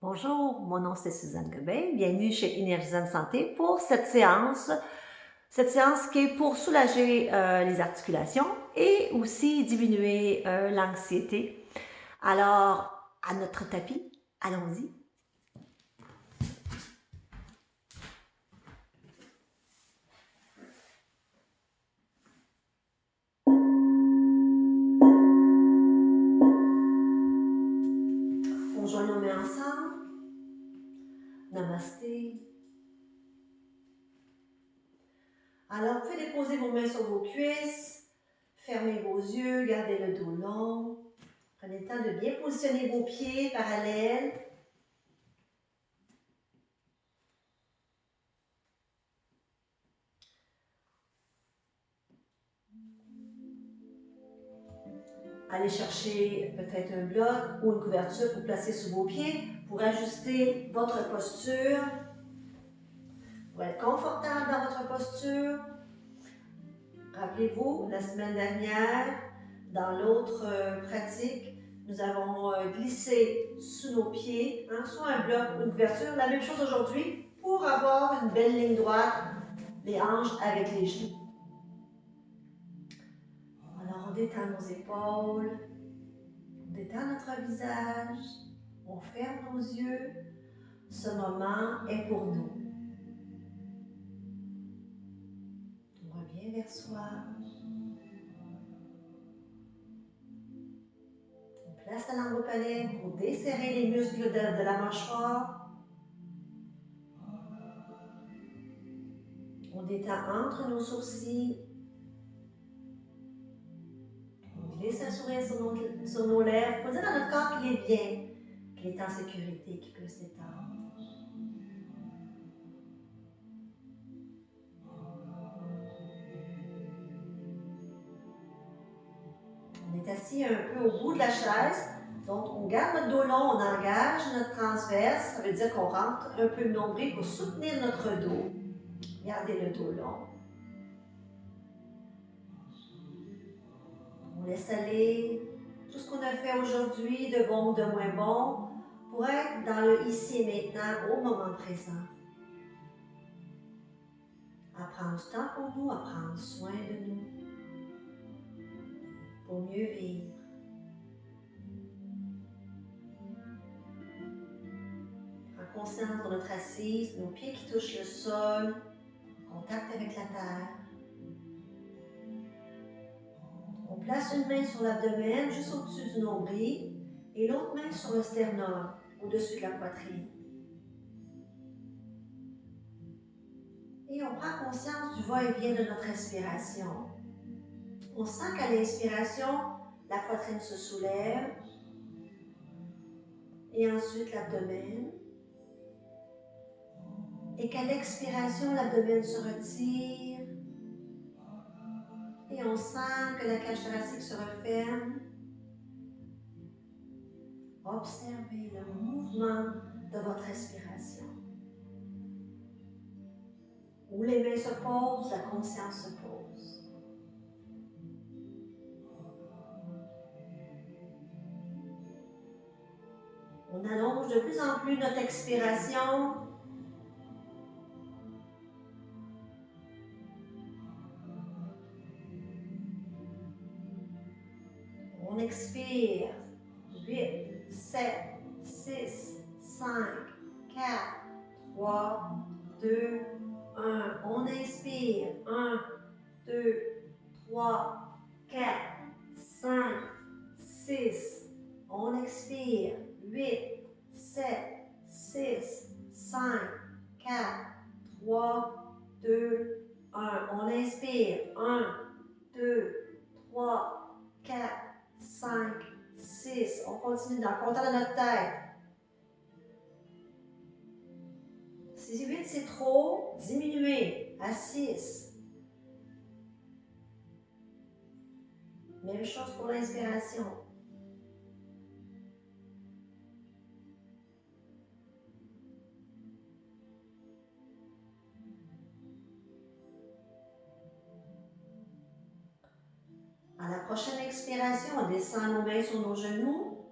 Bonjour, mon nom c'est Suzanne Gobin. Bienvenue chez Énergisante Santé pour cette séance. Cette séance qui est pour soulager les articulations et aussi diminuer l'anxiété. Alors, à notre tapis, allons-y. On joint nos mains ensemble. Namasté. Alors, vous pouvez déposer vos mains sur vos cuisses. Fermez vos yeux, gardez le dos long. Prenez le temps de bien positionner vos pieds parallèles. Allez chercher peut-être un bloc ou une couverture pour placer sous vos pieds pour ajuster votre posture, pour être confortable dans votre posture. Rappelez-vous, la semaine dernière, dans l'autre pratique, nous avons glissé sous nos pieds, soit un bloc ou une couverture. La même chose aujourd'hui pour avoir une belle ligne droite, les hanches avec les genoux. Alors on détend nos épaules. On détend notre visage, on ferme nos yeux. Ce moment est pour nous. On revient vers soi. On place la langue au palais pour desserrer les muscles de la mâchoire. On détend entre nos sourcils. On glisse un sourire sur nos lèvres pour dire à notre corps qu'il est bien, qu'il est en sécurité, qu'il peut se détendre. On est assis un peu au bout de la chaise, donc on garde notre dos long, on engage notre transverse, ça veut dire qu'on rentre un peu le nombril pour soutenir notre dos. Gardez le dos long. On laisse aller tout ce qu'on a fait aujourd'hui, de bon ou de moins bon, pour être dans le ici et maintenant, au moment présent. À prendre du temps pour nous, à prendre soin de nous, pour mieux vivre. En conscience de notre assise, nos pieds qui touchent le sol, contact avec la terre. On place une main sur l'abdomen, juste au-dessus du nombril, et l'autre main sur le sternum, au-dessus de la poitrine. Et on prend conscience du va-et-vient de notre respiration. On sent qu'à l'inspiration, la poitrine se soulève, et ensuite l'abdomen. Et qu'à l'expiration, l'abdomen se retire, et on sent que la cage thoracique se referme. Observez le mouvement de votre respiration. Où les mains se posent, la conscience se pose. On allonge de plus en plus notre expiration. On expire. 8, 7, 6, 5, 4, 3, 2, 1. On inspire. 1, 2, 3, 4, 5, 6. On expire. 8, 7, 6, 5, 4, 3, 2, 1. On inspire. 1, 2, 3, 4, 5, 6. On continue dans le compteur de notre tête. Si 8 c'est trop, diminuez à 6. Même chose pour l'inspiration. À la prochaine expiration, on descend nos mains sur nos genoux.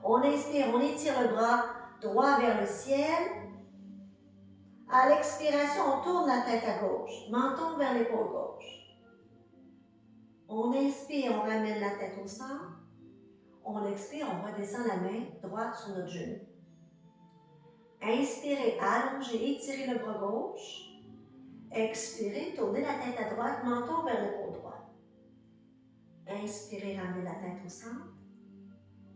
On inspire, on étire le bras droit vers le ciel. À l'expiration, on tourne la tête à gauche, menton vers l'épaule gauche. On inspire, on ramène la tête au centre. On expire, on redescend la main droite sur notre genou. Inspirez, allongez, étirez le bras gauche. Expirez, tournez la tête à droite, menton vers l'épaule droite. Inspirez, ramenez la tête au centre.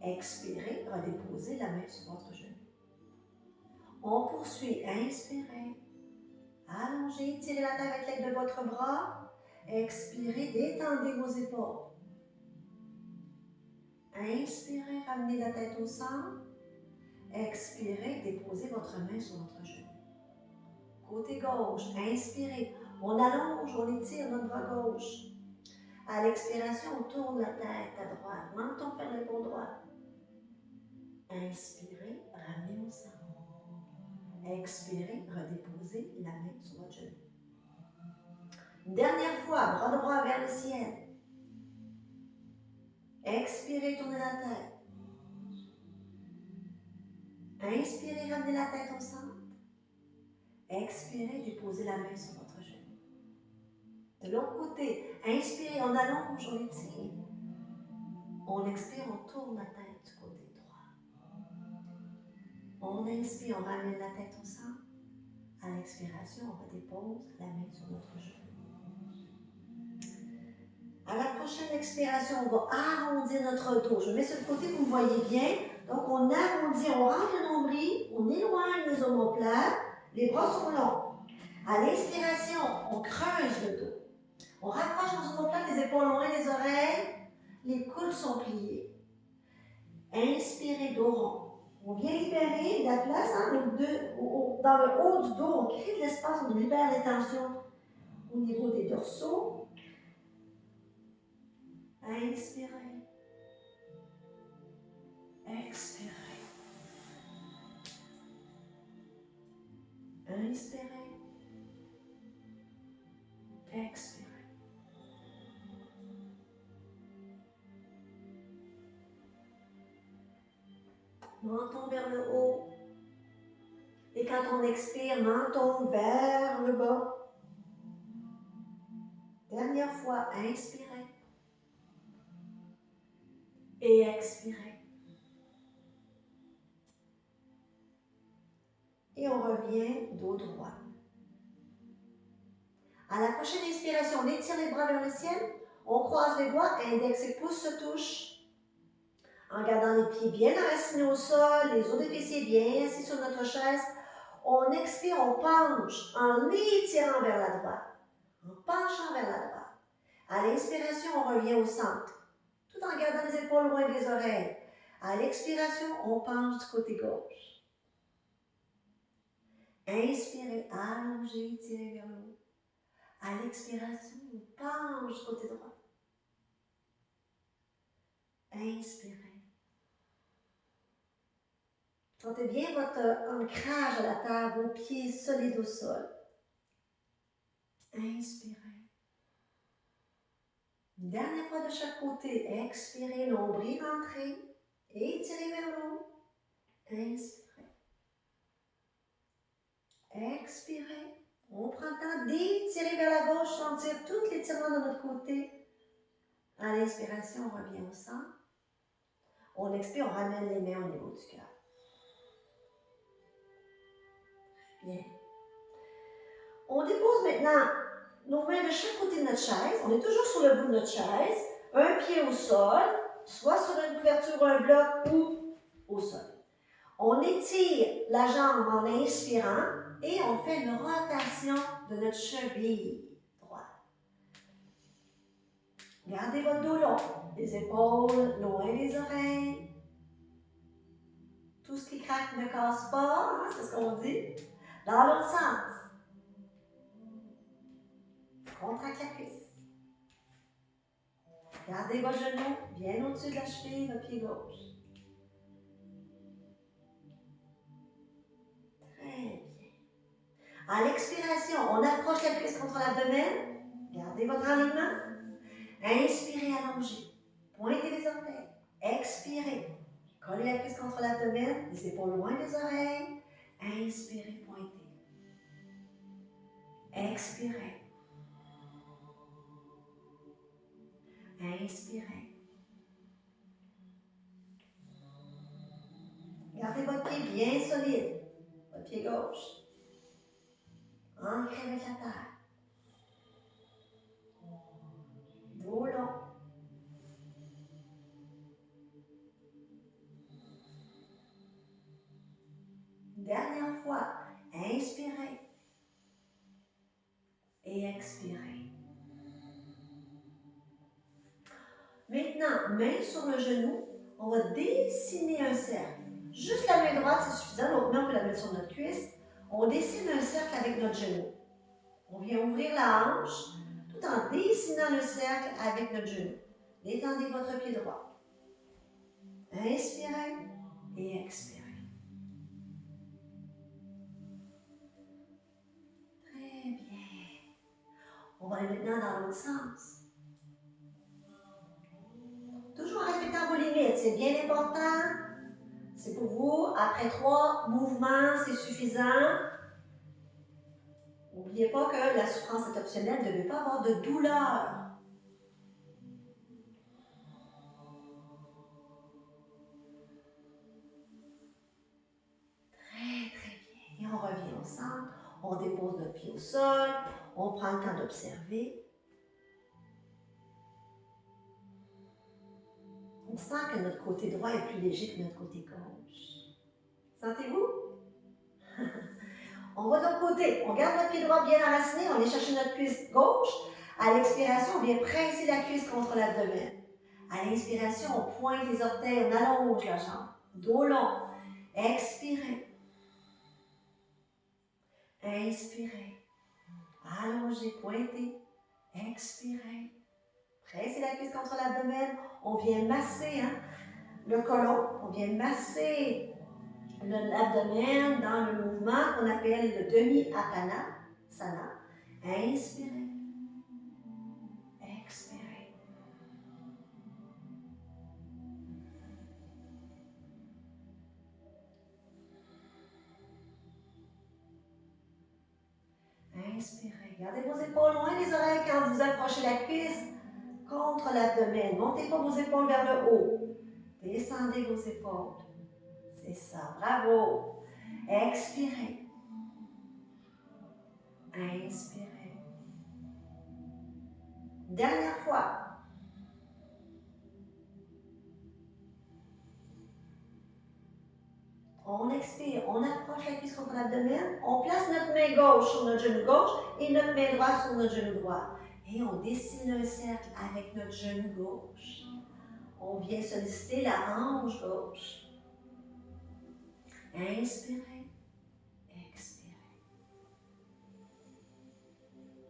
Expirez, redéposez la main sur votre genou. On poursuit, inspirez, allongez, étirez la tête avec l'aide de votre bras. Expirez, détendez vos épaules. Inspirez, ramenez la tête au centre. Expirez, déposez votre main sur votre genou. Côté gauche, inspirez, on allonge, on étire notre bras gauche. À l'expiration, on tourne la tête à droite, menton vers l'épaule droite. Inspirez, ramenez au centre. Expirez, redéposez la main sur votre genou. Une dernière fois, bras droit vers le ciel. Expirez, tournez la tête. Inspirez, ramenez la tête au centre. Expirez, déposez la main sur votre genou. De l'autre côté, inspirez, on allonge, on étire. On expire, on tourne la tête du côté droit. On inspire, on ramène la tête au centre. À l'expiration, on redépose la main sur notre genou. À la prochaine expiration, on va arrondir notre dos. Je mets sur le côté, vous me voyez bien. Donc, on arrondit, on rentre le nombril, on éloigne les omoplates, les bras sont longs. À l'expiration, on creuse le dos. On rapproche nos omoplates, les épaules loin des oreilles, les coudes sont pliés. Inspirez, dos rond. On vient libérer la place dans le haut du dos, on crée de l'espace, on libère les tensions au niveau des dorsaux. Inspirez. Expirez. Inspirez. Expirez. Menton vers le haut. Et quand on expire, menton vers le bas. Dernière fois, inspirez. Et expirez. Et on revient dos droit. À la prochaine inspiration, on étire les bras vers le ciel. On croise les doigts, index et pouce se touchent. En gardant les pieds bien enracinés au sol, les os des fessiers bien assis sur notre chaise. On expire, on penche en étirant vers la droite, en penchant vers la droite. À l'inspiration, on revient au centre, tout en gardant les épaules loin des oreilles. À l'expiration, on penche du côté gauche. Inspirez, allongez, tirez vers le haut. À l'expiration, on penche du côté droit. Inspirez. Sentez bien votre ancrage à la terre, vos pieds solides au sol. Inspirez. Une dernière fois de chaque côté. Expirez, nombril rentrez. Étirez vers le haut. Inspirez. Expirez. On prend le temps d'étirer vers la gauche, sentir tout l'étirement de notre côté. À l'inspiration, on revient au centre. On expire, on ramène les mains au niveau du cœur. Bien. On dépose maintenant nos mains de chaque côté de notre chaise. On est toujours sur le bout de notre chaise. Un pied au sol, soit sur une couverture ou un bloc ou au sol. On étire la jambe en inspirant et on fait une rotation de notre cheville droite. Gardez votre dos long, les épaules loin des oreilles. Tout ce qui craque ne casse pas, hein, c'est ce qu'on dit. Dans l'autre sens. Contracte la cuisse. Gardez vos genoux bien au-dessus de la cheville, le pied gauche. Très bien. À l'expiration, on approche la cuisse contre l'abdomen. Gardez votre alignement. Inspirez, allongez. Pointez les orteils. Expirez. Collez la cuisse contre l'abdomen, les épaules loin des oreilles. Inspirez, pointez. Expirez. Inspirez. Gardez votre pied bien solide, votre pied gauche. Ancré avec la terre. Dos long. Dernière fois, inspirez et expirez. Maintenant, main sur le genou, on va dessiner un cercle. Juste la main droite, c'est suffisant. L'autre main, on peut la mettre sur notre cuisse. On dessine un cercle avec notre genou. On vient ouvrir la hanche tout en dessinant le cercle avec notre genou. Détendez votre pied droit. Inspirez et expirez. Très bien. On va aller maintenant dans l'autre sens. Toujours en respectant vos limites, c'est bien important. C'est pour vous. Après 3 mouvements, c'est suffisant. N'oubliez pas que la souffrance est optionnelle, vous ne devez pas avoir de douleur. Très, très bien. Et on revient au centre, on dépose notre pied au sol, on prend le temps d'observer. On sent que notre côté droit est plus léger que notre côté gauche. Sentez-vous? On va de l'autre côté. On garde notre pied droit bien enraciné, on vient chercher notre cuisse gauche. À l'expiration, on vient presser la cuisse contre l'abdomen. À l'inspiration, on pointe les orteils, on allonge la jambe. Dos long. Expirez. Inspirez. Allongez, pointez. Expirez. Pressez la cuisse contre l'abdomen. On vient masser le côlon. On vient masser l'abdomen dans le mouvement qu'on appelle le demi-apana. Inspirez. Expirez. Inspirez. Gardez vos épaules loin des oreilles quand vous approchez la cuisse contre l'abdomen. Montez pas vos épaules vers le haut. Descendez vos épaules. C'est ça. Bravo. Expirez. Inspirez. Dernière fois. On expire, on approche la cuisse contre l'abdomen, on place notre main gauche sur notre genou gauche et notre main droite sur notre genou droit. Et on dessine un cercle avec notre genou gauche. On vient solliciter la hanche gauche. Inspirez, expirez.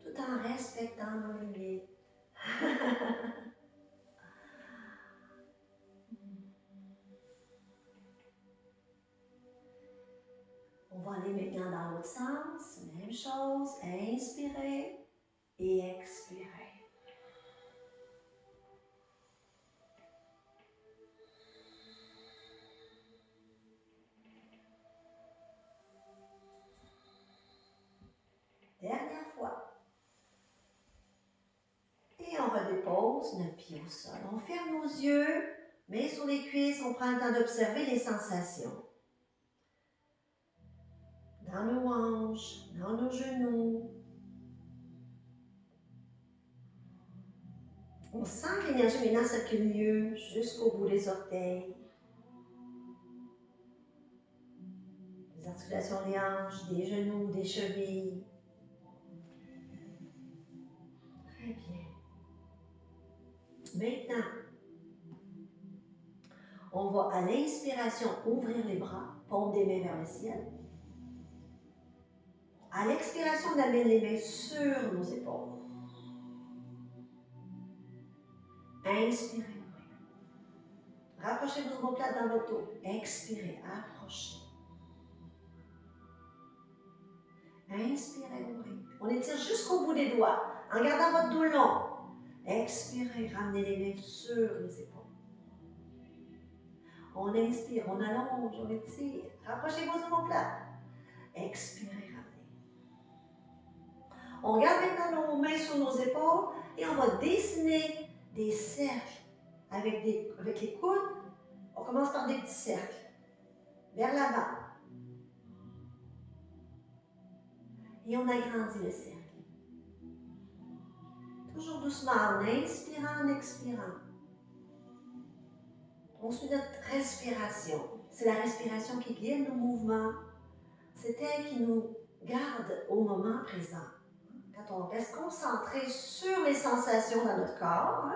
Tout en respectant nos limites. On va aller maintenant dans l'autre sens. Même chose. Inspirez et expirez. Dernière fois. Et on redépose notre pied au sol. On ferme nos yeux, mais sur les cuisses, on prend le temps d'observer les sensations. Dans nos hanches, dans nos genoux. On sent que l'énergie maintenant circule mieux jusqu'au bout des orteils. Les articulations des hanches, des genoux, des chevilles. Très bien. Maintenant, on va à l'inspiration ouvrir les bras, paume des mains vers le ciel. À l'expiration, on amène les mains sur nos épaules. Inspirez. Rapprochez vos omoplates dans votre dos. Expirez, approchez. Inspirez, ouvrez. On étire jusqu'au bout des doigts en gardant votre dos long. Expirez, ramenez les mains sur les épaules. On inspire, on allonge, on étire. Rapprochez vos omoplates. Expirez, ramenez. On garde maintenant nos mains sur nos épaules et on va dessiner des cercles avec les coudes. On commence par des petits cercles vers l'avant. Et on agrandit le cercle. Toujours doucement, en inspirant, en expirant. On suit notre respiration. C'est la respiration qui guide nos mouvements. C'est elle qui nous garde au moment présent. Quand on reste concentré sur les sensations dans notre corps,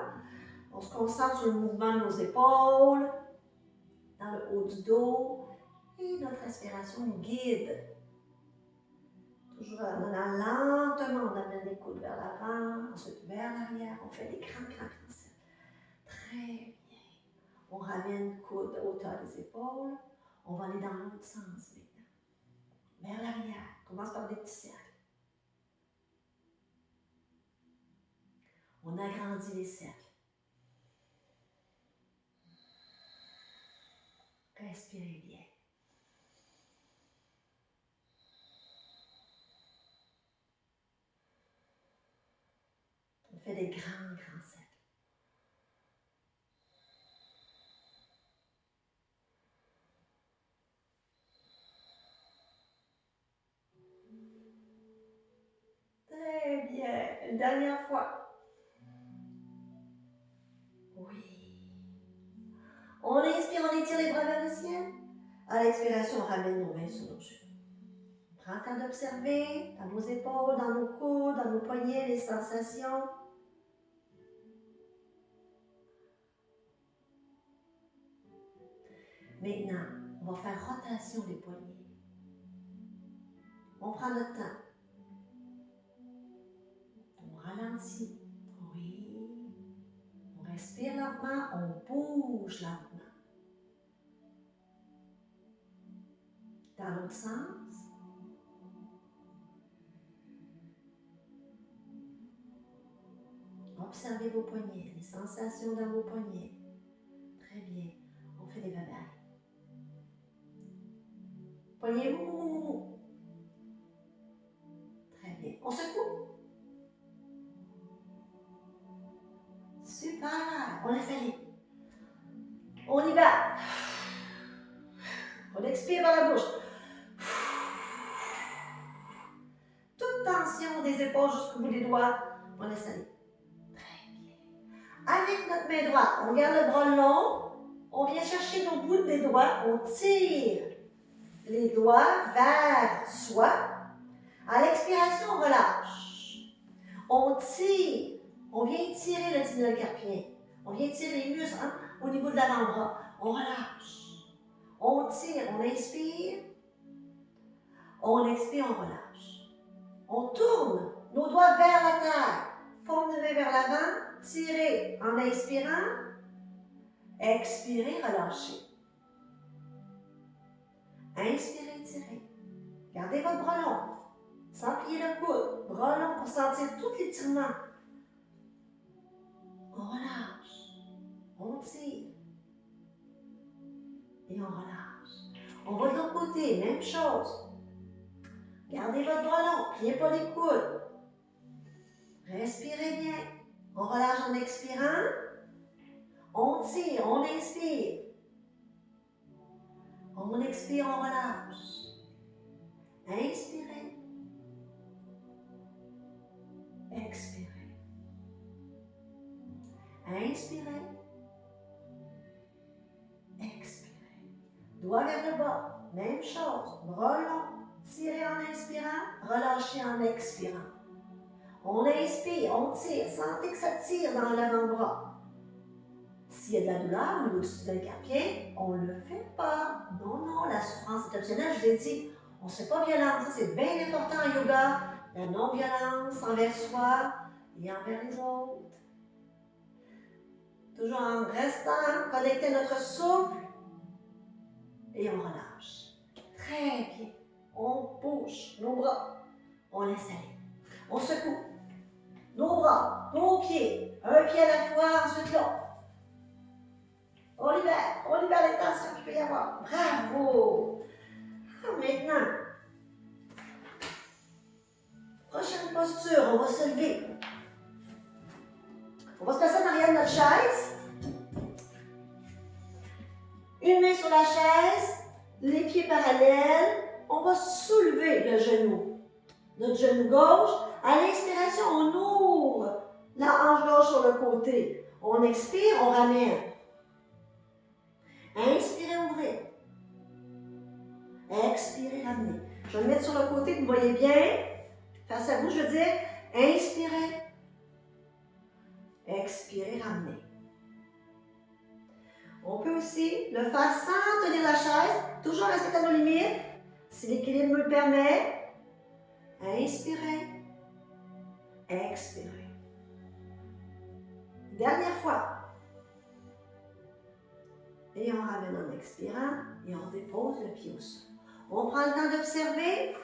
on se concentre sur le mouvement de nos épaules, dans le haut du dos, et notre respiration nous guide. Toujours en allant lentement, on amène les coudes vers l'avant, ensuite vers l'arrière, on fait des grands cercles. Très bien. On ramène le coude à hauteur des épaules. On va aller dans l'autre sens maintenant. Vers l'arrière. On commence par des petits cercles. On agrandit les cercles. Respirez bien. On fait des grands cercles. Très bien. Une dernière fois. Oui. On inspire, on étire les bras vers le ciel. À l'expiration, on ramène nos mains sur nos genoux. On prend le temps d'observer dans nos épaules, dans nos coudes, dans nos poignets, les sensations. Maintenant, on va faire rotation des poignets. On prend notre temps. On ralentit. Oui. On respire lentement, on bouge lentement. Dans l'autre sens. Observez vos poignets, les sensations dans vos poignets. Très bien. On fait des vavailles. Poignets mou. Très bien. On secoue. Super. On laisse aller. On y va. On expire par la bouche. Toute tension des épaules jusqu'au bout des doigts. On laisse aller. Très bien. Avec notre main droite, on garde le bras long. On vient chercher nos bouts des doigts. On tire les doigts vers soi. À l'expiration, on relâche. On tire. On vient tirer le tendon carpien. On vient tirer les muscles au niveau de l'avant-bras. On relâche. On tire, on inspire. On expire, on relâche. On tourne nos doigts vers la terre. Paume de main vers l'avant. Tirez en inspirant. Expirez, relâchez. Inspirez, tirez. Gardez votre bras long. Sans plier le coude. Bras long pour sentir tout l'étirement. On relâche. On tire. Et on relâche. On va de l'autre côté, même chose. Gardez votre bras long, pliez pas les coudes. Respirez bien. On relâche en expirant. On tire, on inspire. On expire, on relâche. Inspirez. Expirez. Inspirez. Expirez. Doigt vers le bas. Même chose. Bras long. Tirez en inspirant. Relâchez en expirant. On inspire, on tire. Sentez que ça tire dans l'avant-bras. S'il y a de la douleur au niveau du tendon carpien, on ne le fait pas. Non, non, la souffrance est optionnelle. Je vous ai dit, on ne se fait pas violence. Ça, c'est bien important en yoga. La non-violence envers soi et envers les autres. Toujours en restant connecté à notre souffle. Et on relâche. Très bien. On bouge nos bras. On laisse aller. On secoue. Nos bras, nos pieds. Un pied à la fois, ensuite l'autre. On libère les tensions qu'il peut y avoir. Bravo! Ah, maintenant, prochaine posture, on va se lever. On va se placer en arrière de notre chaise. Une main sur la chaise, les pieds parallèles. On va soulever le genou. Notre genou gauche. À l'inspiration, on ouvre la hanche gauche sur le côté. On expire, on ramène. Inspirez, ouvrez. Expirez, ramenez. Je vais le mettre sur le côté, vous voyez bien. Face à vous, je veux dire, inspirez. Expirez, ramenez. On peut aussi le faire sans tenir la chaise, toujours respectant nos limites, si l'équilibre me le permet. Inspirez. Expirez. Dernière fois. Et on ramène en expirant et on dépose le pied au sol. On prend le temps d'observer.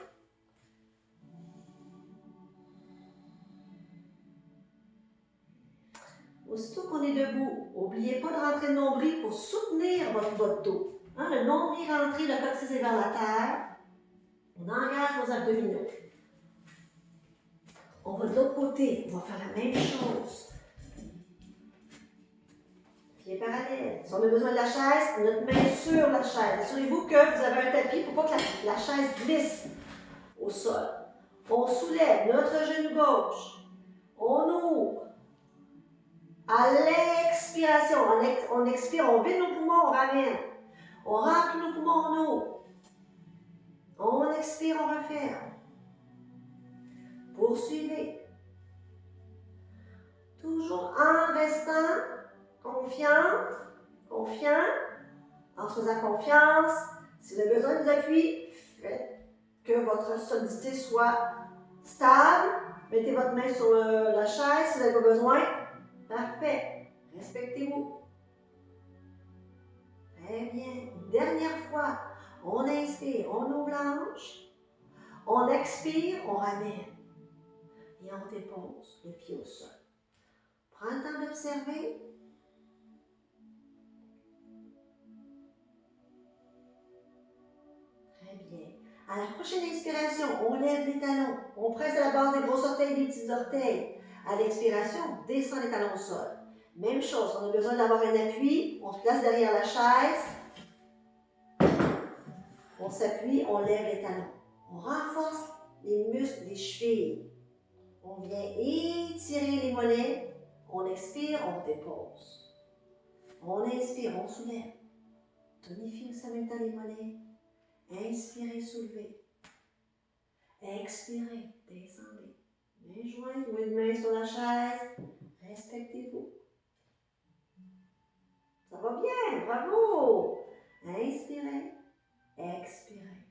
Aussitôt qu'on est debout, n'oubliez pas de rentrer le nombril pour soutenir votre dos. Hein, le nombril rentré, le coccyx est vers la terre. On engage nos abdominaux. On va de l'autre côté, on va faire la même chose. Pieds parallèles. Si on a besoin de la chaise, notre main sur la chaise. Assurez-vous que vous avez un tapis pour pas que la chaise glisse au sol. On soulève notre genou gauche. On ouvre. À l'expiration, on expire, on vide nos poumons, on ramène. On remplit nos poumons en eau. On expire, on referme. Poursuivez. Toujours en restant confiant, en se faisant confiance. Si vous avez besoin de vous appuyer, faites que votre solidité soit stable. Mettez votre main sur la chaise si vous avez besoin. Parfait. Respectez-vous. Très bien. Une dernière fois. On inspire, on ouvre la hanche. On expire, on ramène. Et on dépose le pied au sol. Prends le temps d'observer. Très bien. À la prochaine inspiration, on lève les talons. On presse à la base des gros orteils et des petits orteils. À l'expiration, on descend les talons au sol. Même chose, on a besoin d'avoir un appui. On se place derrière la chaise. On s'appuie, on lève les talons. On renforce les muscles des chevilles. On vient étirer les mollets. On expire, on dépose. On inspire, on soulève. Tonifiez aussi en même temps les mollets. Inspirez, soulevez. Expirez, descendez. Main jointe ou une main sur la chaise. Respectez-vous. Ça va bien, bravo. Inspirez, expirez.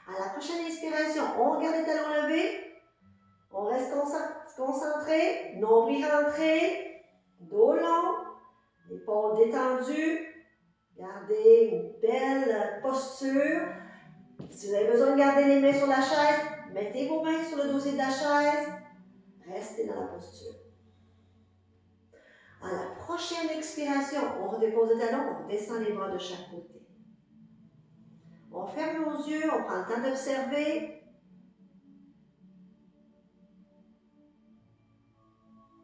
À la prochaine inspiration, on garde les talons levés. On reste concentré. Nombril rentré. Dos long. Épaules détendues. Gardez une belle posture. Si vous avez besoin de garder les mains sur la chaise, mettez vos mains sur le dossier de la chaise. Restez dans la posture. À la prochaine expiration, on redépose le talon, on descend les bras de chaque côté. On ferme nos yeux, on prend le temps d'observer.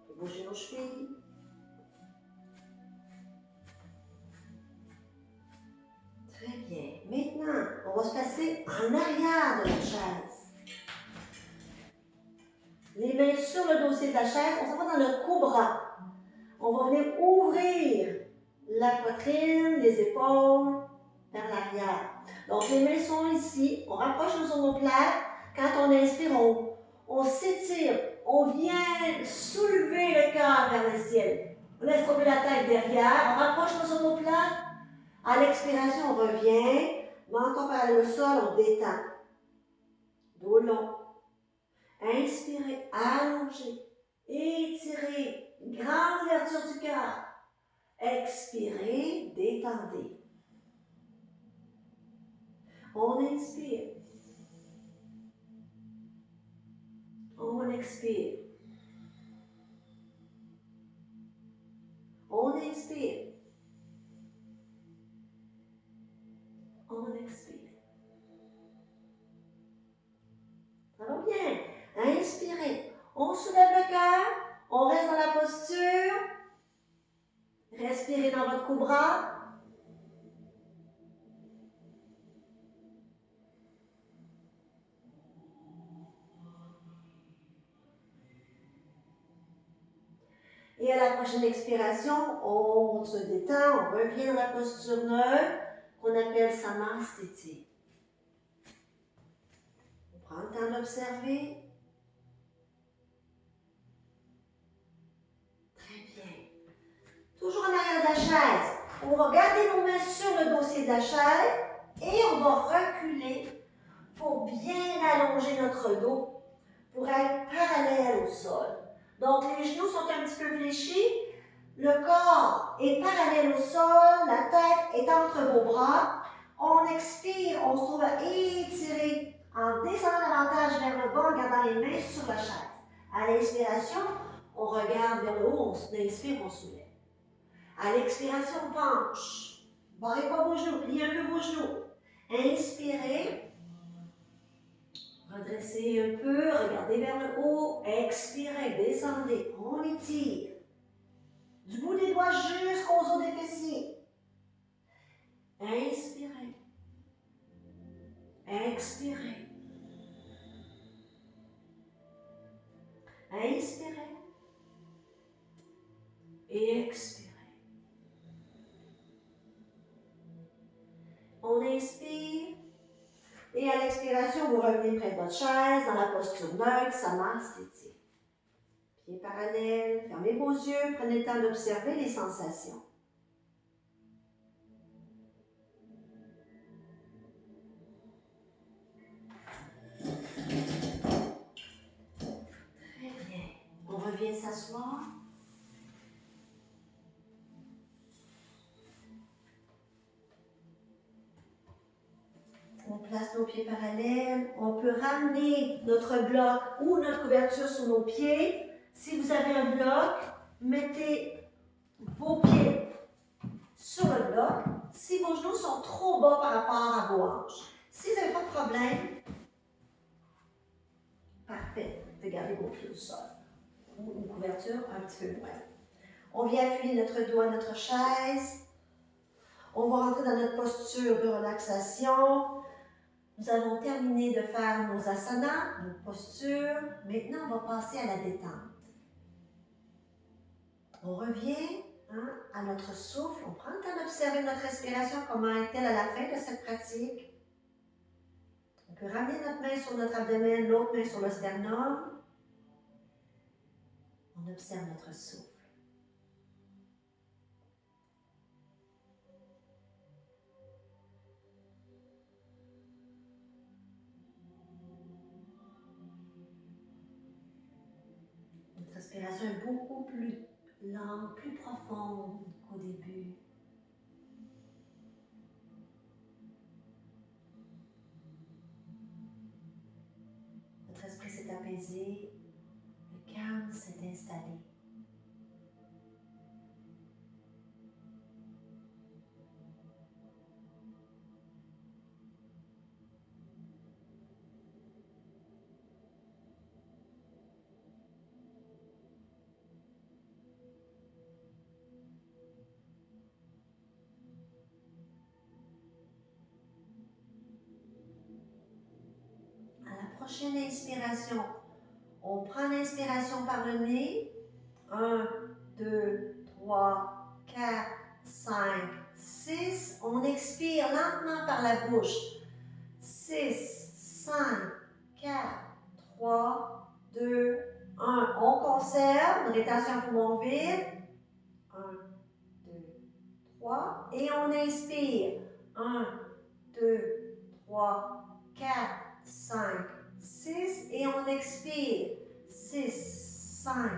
On peut bouger nos chevilles. Très bien. Maintenant, on va se placer en arrière de la chaise. Les mains sur le dossier de la chaise, on s'en va dans le cobra. On va venir ouvrir la poitrine, les épaules vers l'arrière. Donc, les mains sont ici. On rapproche nos omoplates. Quand on inspire, on s'étire. On vient soulever le cœur vers le ciel. On laisse tomber la tête derrière. On rapproche nos omoplates. À l'expiration, on revient. Menton parallèle au sol, on détend. Dos long. Inspirez, allongez. Étirez. Grande ouverture du cœur. Expirez, détendez. On inspire. On expire. On inspire. notre cobra. Et à la prochaine expiration, on se détend, on revient dans la posture neutre qu'on appelle Samasthiti. On prend le temps d'observer. Très bien. Toujours en arrière de la chaise. On va garder nos mains sur le dossier de la chaise et on va reculer pour bien allonger notre dos pour être parallèle au sol. Donc, les genoux sont un petit peu fléchis, le corps est parallèle au sol, la tête est entre vos bras. On expire, on se trouve à étirer en descendant davantage vers le bas, en gardant les mains sur la chaise. À l'inspiration, on regarde vers le haut, on inspire, on soulève. À l'expiration, on penche. Barrez pas vos genoux, pliez un peu vos genoux. Inspirez. Redressez un peu, regardez vers le haut, expirez, descendez, on étire. Du bout des doigts jusqu'aux os des fessiers. Inspirez. Expirez. Inspirez. Et expirez. On inspire. Et à l'expiration, vous revenez près de votre chaise, dans la posture neutre, Samasthiti. Pieds parallèles, fermez vos yeux, prenez le temps d'observer les sensations. Très bien. On revient s'asseoir. On place nos pieds parallèles. On peut ramener notre bloc ou notre couverture sur nos pieds. Si vous avez un bloc, mettez vos pieds sur le bloc. Si vos genoux sont trop bas par rapport à vos hanches. Si vous n'avez pas de problème, parfait, vous pouvez garder vos pieds au sol. Ou une couverture un petit peu moins. On vient appuyer notre dos à notre chaise. On va rentrer dans notre posture de relaxation. Nous avons terminé de faire nos asanas, nos postures. Maintenant, on va passer à la détente. On revient à notre souffle. On prend le temps d'observer notre respiration, comment est-elle à la fin de cette pratique. On peut ramener notre main sur notre abdomen, l'autre main sur le sternum. On observe notre souffle. Notre respiration est beaucoup plus lente, plus profonde qu'au début. Notre esprit s'est apaisé, le calme s'est installé. Prochaine inspiration, on prend l'inspiration par le nez. 1, 2, 3, 4, 5, 6. On expire lentement par la bouche. 6, 5, 4, 3, 2, 1. On conserve une rétention poumon vide. 1, 2, 3. Et on inspire. 1, 2, 3, 4, 5, 6 et on expire. 6, 5,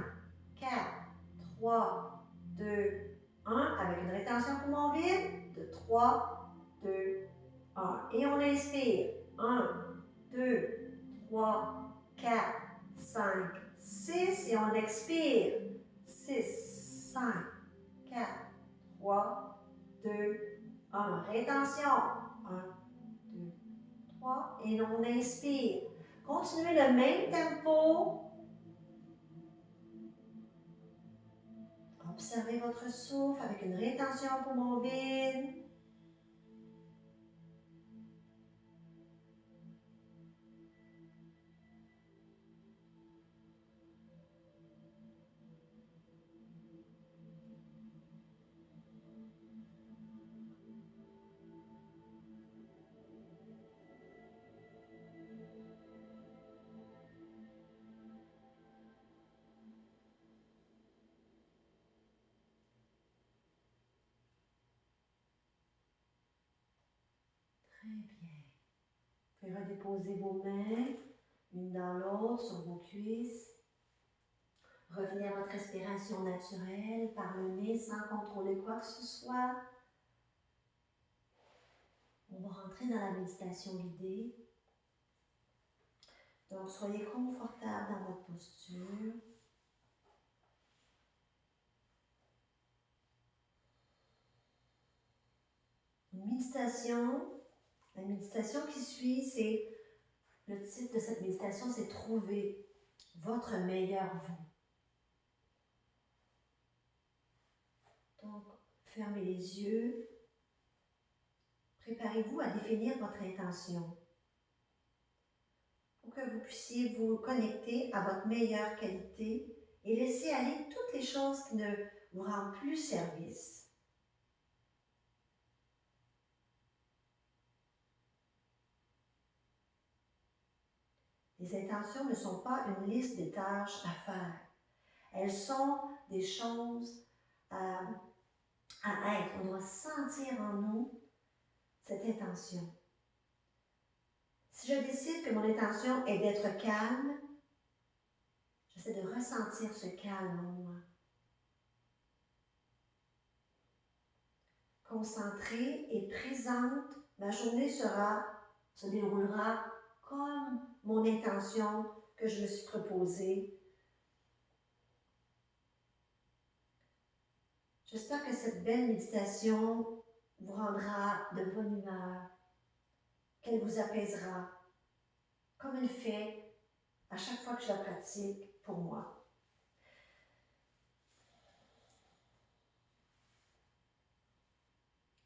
4, 3, 2, 1 avec une rétention poumon vide de 3, 2, 1. Et on inspire. 1, 2, 3, 4, 5, 6 et on expire. 6, 5, 4, 3, 2, 1. Rétention. 1, 2, 3 et on inspire. Continuez le même tempo. Observez votre souffle avec une rétention poumon vide. Très bien. Vous pouvez redéposer vos mains, une dans l'autre, sur vos cuisses. Revenez à votre respiration naturelle par le nez sans contrôler quoi que ce soit. On va rentrer dans la méditation guidée. Donc, soyez confortable dans votre posture. Une méditation, la méditation qui suit, c'est, le titre de cette méditation, c'est Trouver votre meilleur vous. Donc, fermez les yeux. Préparez-vous à définir votre intention pour que vous puissiez vous connecter à votre meilleure qualité et laisser aller toutes les choses qui ne vous rendent plus service. Les intentions ne sont pas une liste de tâches à faire. Elles sont des choses à être. On doit sentir en nous cette intention. Si je décide que mon intention est d'être calme, j'essaie de ressentir ce calme en moi. Concentrée et présente, ma journée se déroulera comme mon intention que je me suis proposée. J'espère que cette belle méditation vous rendra de bonne humeur, qu'elle vous apaisera, comme elle fait à chaque fois que je la pratique pour moi.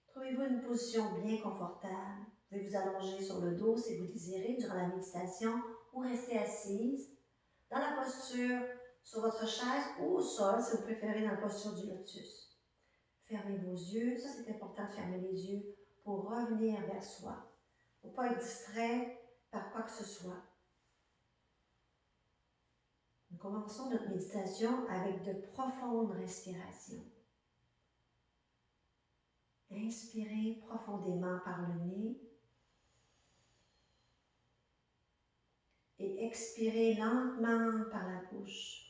Trouvez-vous une position bien confortable. Vous pouvez vous allonger sur le dos si vous désirez durant la méditation ou rester assise dans la posture sur votre chaise ou au sol si vous préférez dans la posture du lotus. Fermez vos yeux, ça c'est important de fermer les yeux pour revenir vers soi. Il ne faut pas être distrait par quoi que ce soit. Nous commençons notre méditation avec de profondes respirations. Inspirez profondément par le nez et expirez lentement par la bouche.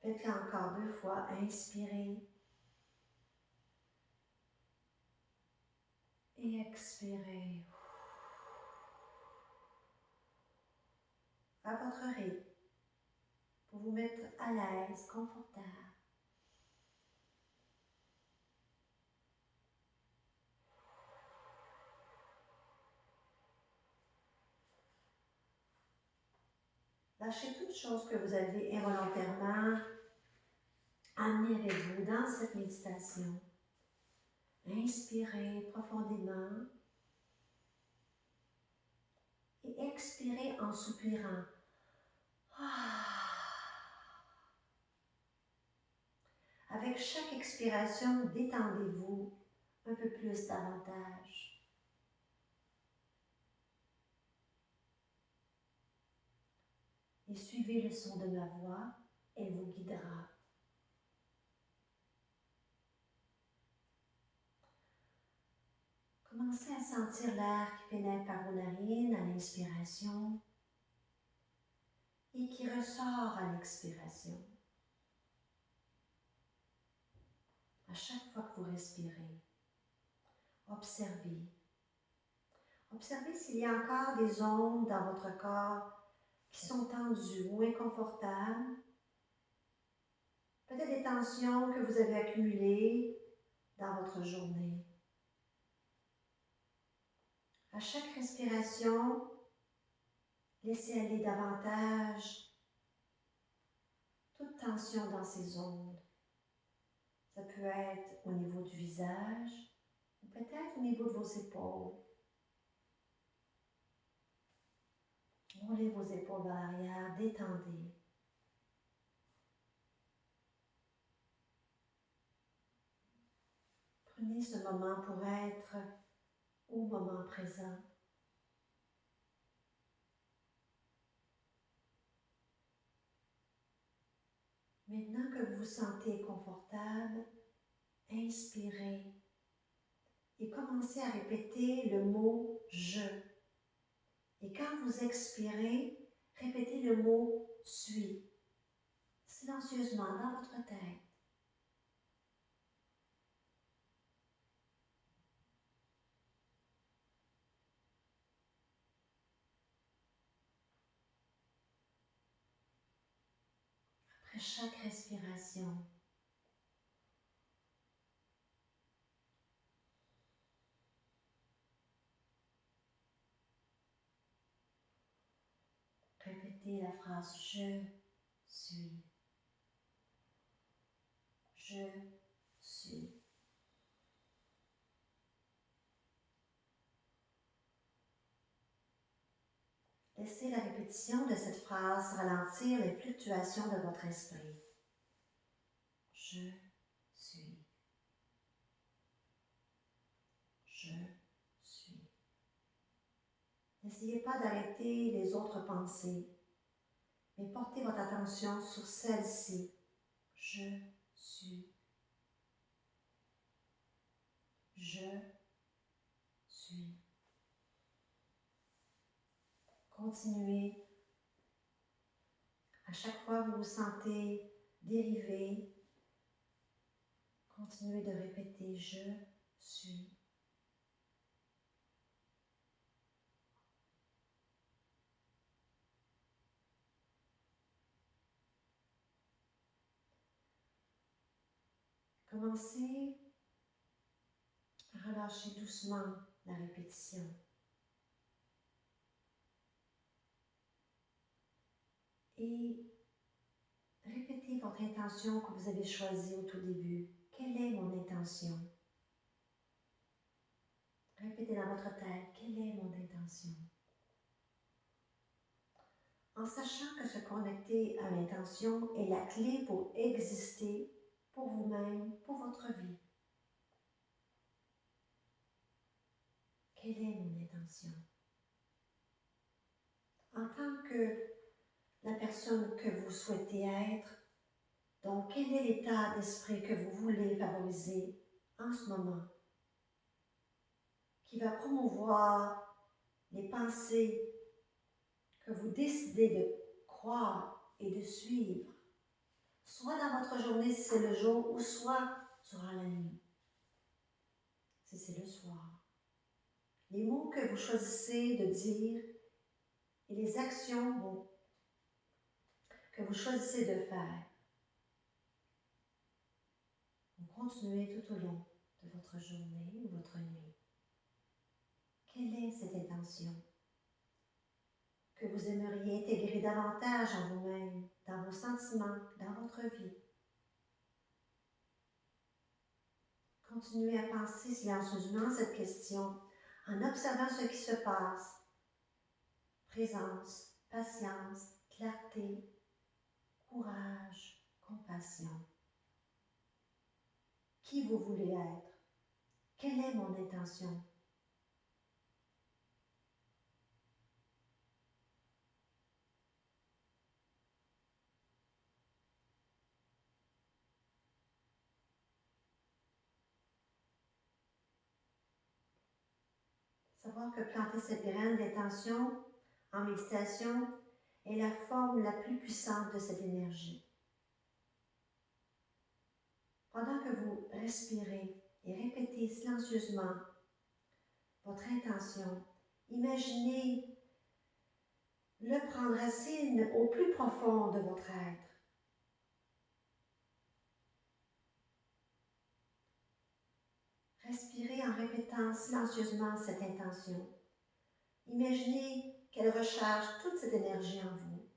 Faites-le encore 2 fois. Inspirez et expirez. À votre rythme, pour vous mettre à l'aise, confortable. Lâchez toute chose que vous avez involontairement amenée avec vous dans cette méditation. Inspirez profondément et expirez en soupirant. Avec chaque expiration, détendez-vous un peu plus davantage. Et suivez le son de ma voix, elle vous guidera. Commencez à sentir l'air qui pénètre par vos narines à l'inspiration et qui ressort à l'expiration. À chaque fois que vous respirez, observez. Observez s'il y a encore des zones dans votre corps qui sont tendues ou inconfortables. Peut-être des tensions que vous avez accumulées dans votre journée. À chaque respiration, Laissez aller davantage toute tension dans ces ondes. Ça peut être au niveau du visage ou peut-être au niveau de vos épaules. Roulez vos épaules vers l'arrière, détendez. Prenez ce moment pour être au moment présent. Maintenant que vous vous sentez confortable, inspirez et commencez à répéter le mot « je ». Et quand vous expirez, répétez le mot « suis » silencieusement dans votre tête. Après chaque respiration, répétez la phrase « je suis ». Je suis. Laissez la répétition de cette phrase ralentir les fluctuations de votre esprit. Je suis. Je suis. N'essayez pas d'arrêter les autres pensées, mais portez votre attention sur celle-ci. Je suis. Je suis. Continuez. À chaque fois que vous vous sentez dérivé, continuez de répéter « Je suis ». Commencez à relâcher doucement la répétition. Et répétez votre intention que vous avez choisie au tout début. Quelle est mon intention? Répétez dans votre tête, quelle est mon intention? En sachant que se connecter à l'intention est la clé pour exister, pour vous-même, pour votre vie. Quelle est mon intention? En tant que la personne que vous souhaitez être, donc quel est l'état d'esprit que vous voulez favoriser en ce moment, qui va promouvoir les pensées que vous décidez de croire et de suivre, soit dans votre journée si c'est le jour, ou soit durant la nuit, si c'est le soir. Les mots que vous choisissez de dire et les actions que vous choisissez de faire vont continuer tout au long de votre journée ou votre nuit. Quelle est cette intention que vous aimeriez intégrer davantage en vous-même, dans vos sentiments, dans votre vie? Continuez à penser silencieusement cette question en observant ce qui se passe. Présence, patience, clarté, courage, compassion. Qui vous voulez être? Quelle est mon intention? Savoir que planter cette graine d'intention en méditation est la forme la plus puissante de cette énergie. Pendant que vous respirez et répétez silencieusement votre intention, imaginez le prendre racine au plus profond de votre être. Respirez en répétant silencieusement cette intention. Imaginez qu'elle recharge toute cette énergie en vous.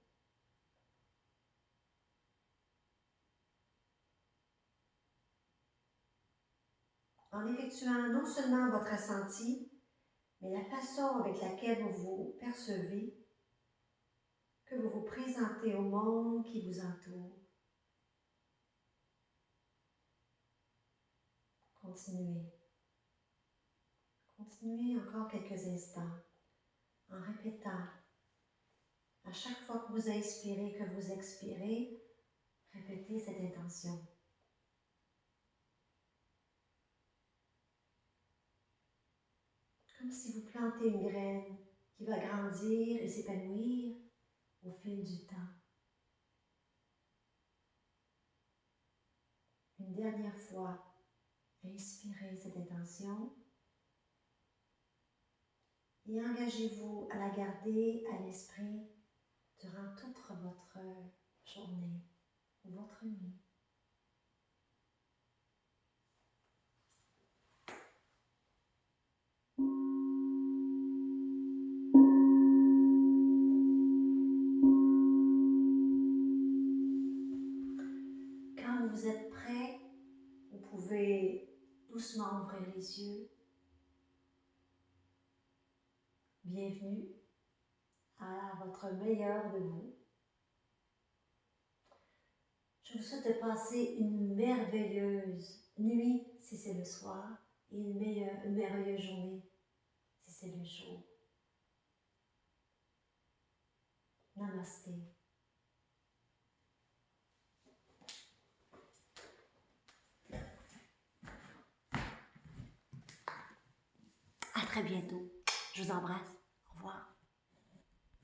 En effectuant non seulement votre ressenti, mais la façon avec laquelle vous vous percevez, que vous vous présentez au monde qui vous entoure. Continuez. Continuez encore quelques instants en répétant à chaque fois que vous inspirez, que vous expirez, répétez cette intention. Comme si vous plantez une graine qui va grandir et s'épanouir au fil du temps. Une dernière fois, inspirez cette intention et engagez-vous à la garder à l'esprit durant toute votre journée ou votre nuit. Quand vous êtes prêt, vous pouvez doucement ouvrir les yeux. Bienvenue à votre meilleur de vous. Je vous souhaite de passer une merveilleuse nuit si c'est le soir et une merveilleuse journée si c'est le jour. Namasté. À très bientôt. Je vous embrasse. Au revoir.